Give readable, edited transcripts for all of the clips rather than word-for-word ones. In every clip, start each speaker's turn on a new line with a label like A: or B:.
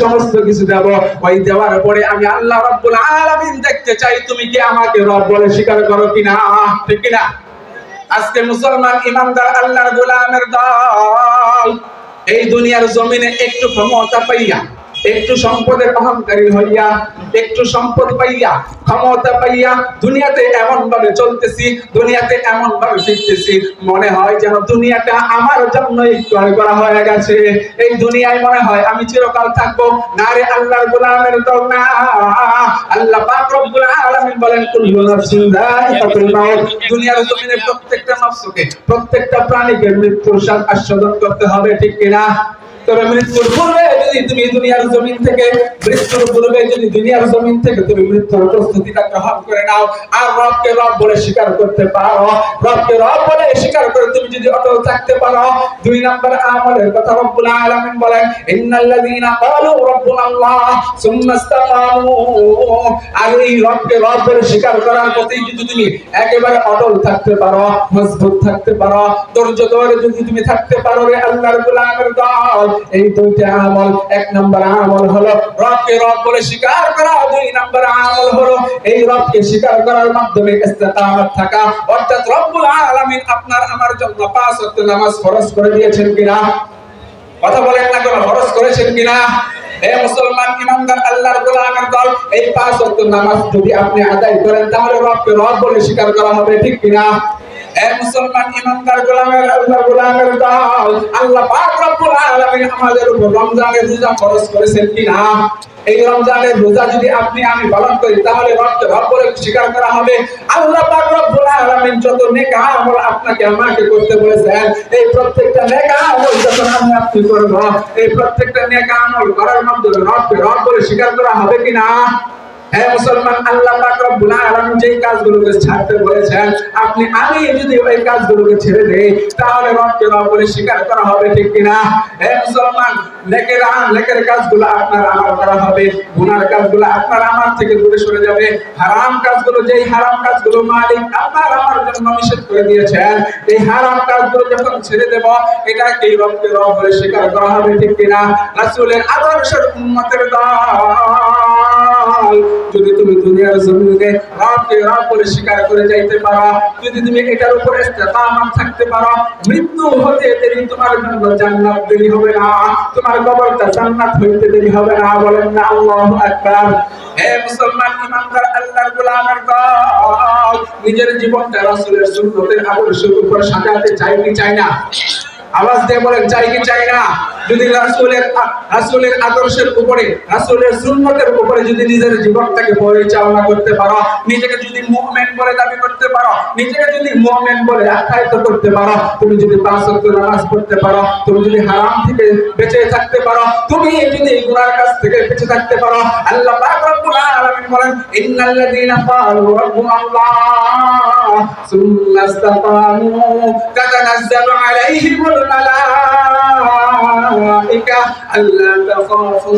A: সমস্ত কিছু দেব, ওই দেওয়ার পরে আমি আল্লাহ রাব্বুল আলামিন দেখতে চাই তুমি কি আমাকে রব বলে স্বীকার করো কিনা, ঠিক কিনা? আজকে মুসলমান ইমানদার আল্লাহর গোলামের দল এই দুনিয়ার জমিনে একটু ক্ষমতা পাইয়া, একটু সম্পদের অহংকারী হইয়া, একটু সম্পদ পাইয়া, ক্ষমতা পাইয়া দুনিয়াতে এমন ভাবে চলতেছি, দুনিয়াতে এমন ভাবে ফিরতেছি, মনে হয় যেন দুনিয়াটা আমার জন্যই ক্রয় করা হয়ে গেছে। এই দুনিয়ায় মনে হয় আমি চিরকাল থাকবো। না রে আল্লাহর গোলামের দল না। আল্লাহ পাক রব্বুল আলামিন বলেন কুল্লু নাফসিন যায়িকাতুল মাউত। দুনিয়ার জমিনে প্রত্যেকটা নফসকে, প্রত্যেকটা প্রাণীকে মৃত্যুর স্বাদ আস্বাদন করতে হবে, ঠিক কিনা? তবে মৃত্যুর পূর্বে যদি তুমি দুনিয়ার জমিন থেকে, মৃত্যুর পূর্বে যদি দুনিয়ার জমিন থেকে তুমি মৃত্যুর প্রস্তুতিটা গ্রহণ করে নাও, আর রবকে রব বলে স্বীকার করতে পারো, রবকে রব বলে স্বীকার করে তুমি যদি অটল থাকতে পারো, 2 নম্বর আমলের কথা রব্বুল আলামিন বলেন ইন্নাল্লাযীনা ক্বালু রাব্বুনাল্লাহ সুম্মা ইসতাকামু। আর এই রবকে রব বলে স্বীকার করার প্রতি যদি তুমি একেবারে অটল থাকতে পারো, মজবুত থাকতে পারো, ধৈর্য ধরে যদি তুমি থাকতে পারো রে আল্লাহর গোলামের দল, এই দুইটা আমল, 1 নম্বর আমল হলো রবকে রব বলে স্বীকার করা, 2 নম্বর আমল হলো এই রবকে স্বীকার করার মাধ্যমে ইস্তিকামত থাকা। অর্থাৎ রব্বুল আলামিন আপনার আমার জন্য 5 ওয়াক্ত নামাজ ফরজ করে দিয়েছেন কিনা? কথা বলেন না কেন, ফরজ করেছেন কিনা? হে মুসলমান ইমানদার আল্লাহর গোলামের দল, এই 5 ওয়াক্ত নামাজ যদি আপনি আদায় করেন তাহলে রবকে রব বলে স্বীকার করা হবে, ঠিক কিনা? হে মুসলমান ইমানদার গোলামের আল্লাহর গোলামের দল, আল্লাহ পাক রব্বুল আলামিন আমাদের উপর রমজানের রোজা ফরজ করেছেন কিনা? এই রমজানের রোজা যদি আপনি আমি পালন করি তাহলে রবকে রব বলে স্বীকার করা হবে। আল্লাহ পাক রব্বুল আলামিন যত নেক আমল আপনাকে আমাকে করতে বলেছেন, এই প্রত্যেকটা নেক আমল যখন আমি আপনি করব, এই প্রত্যেকটা নেক আমল করার মাধ্যমে রবকে রব বলে স্বীকার করা হবে কিনা? হে মুসলমান, আল্লাহ পাক রব্বুল আলামিন যেই কাজগুলোকে ছাড়তে বলেছেন, আপনি আমি যদি ওই কাজগুলোকে ছেড়ে দেই তাহলে রবকে রব বলে স্বীকার করা হবে, ঠিক কিনা? হে মুসলমান, নেকের কাজগুলো আপনার আমার করা হবে, গুনার কাজগুলো আপনার আমার থেকে দূরে সরে যাবে। হারাম কাজগুলো, যেই হারাম কাজগুলো মালিক আপনার আমার জন্য নিষেধ করে দিয়েছেন, এই হারাম কাজগুলো যখন ছেড়ে দেব, এটাকে রবকে রব বলে স্বীকার করা হবে, ঠিক কিনা? রাসূলের আদর্শের উম্মতের দল, যদি তুমি দুনিয়ার জমিনে রবকে রব বলে স্বীকার করে যাইতে পারো, যদি তুমি এটার উপরে ইস্তিকামত থাকতে পারো, মৃত্যু হতে দেরি তোমার জন্য জান্নাত দেরি হবে না, তোমার কবরটা জান্নাত হইতে দেরি হবে না। বলেন না আল্লাহু আকবার। হে মুসলমান ইমানদার আল্লাহর গোলামের দল, নিজের জীবনটা রাসূলের সুন্নতের আদর্শের উপর সাজাতে চাই কি চাই না? আওয়াজ দিয়ে বলেন, চাই কি চাই না? যদি রাসূলের আদর্শের উপরে, রাসূলের সুন্নতের উপরে যদি নিজের জীবনটাকে পরিচালনা করতে পারো, নিজেকে যদি মুমিন বলে দাবি করতে পারো, নিজেকে যদি মুমিন বলে আখ্যায়িত করতে পারো, তুমি যদি 5 ওয়াক্ত নামাজ পড়তে পারো, তুমি যদি হারাম থেকে বেঁচে থাকতে পারো, তুমি যদি গুনার কাছ থেকে বেঁচে থাকতে পারো, আল্লাহ পাক রব্বুল আলামিন বলেন ইন্নাল্লাযীনা ক্বালু রাব্বুনাল্লাহ সুম্মা ইসতাকামু তাতানাজ্জালু আলাইহিমুল মালাইকা আল্লা তাখাফু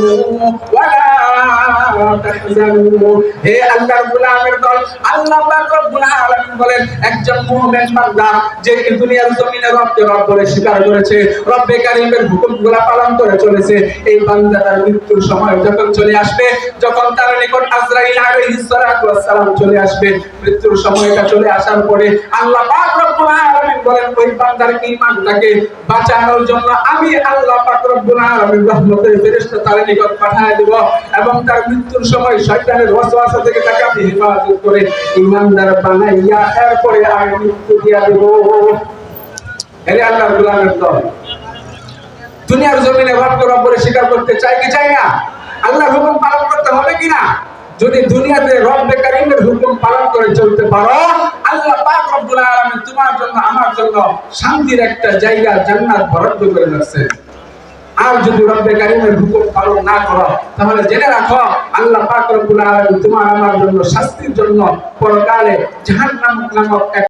A: ওয়া লা তাহজানু। হে আল্লাহর গোলামের দল, আল্লাহ পাক রব্বুল আলামিন বলেন একজন মুমিন বান্দা যে দুনিয়ার জমিনে রবকে রব বলে স্বীকার করেছে, রব্বে কারীমের হুকুমগুলো পালন করে চলেছে, এই বান্দাটার মৃত্যুর সময় যখন চলে আসবে, যখন তার নিকট আজরাইল আলাইহিস সালাতু ওয়াস সালাম চলে আসবে, মৃত্যুর সময়টা চলে আসার পরে আল্লাহ পাক রব্বুল আলামিন বলেন ওই বান্দার ঈমানটাকে বাঁচানোর জন্য আমি আল্লাহ পাক রব্বুল আলামিন রহমতের ফেরেশতা তার নিকট পাঠিয়ে দেব, এবং তার মৃত্যুর সময় শয়তানের ওয়াসওয়াসা থেকে তাকে আমি হেফাজত করে ঈমানদার বানাইয়া এরপরে আমি মৃত্যু দিয়া দেব। এর আল্লাহর গোলামের দল, দুনিয়ার জমিনে রবকে রব বলে স্বীকার করতে চাই কি চাই না? আল্লাহর হুকুম পালন করতে হবে কিনা? যদি দুনিয়াতে রব্বে কারীমের হুকুম পালন করে চলতে পারো, আল্লাহ পাক রব্বুল আলামিন তোমার জন্য আমার জন্য শান্তির একটা জায়গা জান্নাত বরাদ্দ করে রাখছে। আর যদি রব্বে কারীমের হুকুম পালন না করো তাহলে জেনে রাখো আল্লাহ পাক রব্বুল আলামিন তোমার আমার জন্য শাস্তির জন্য পরকালে জাহান্নাম নামক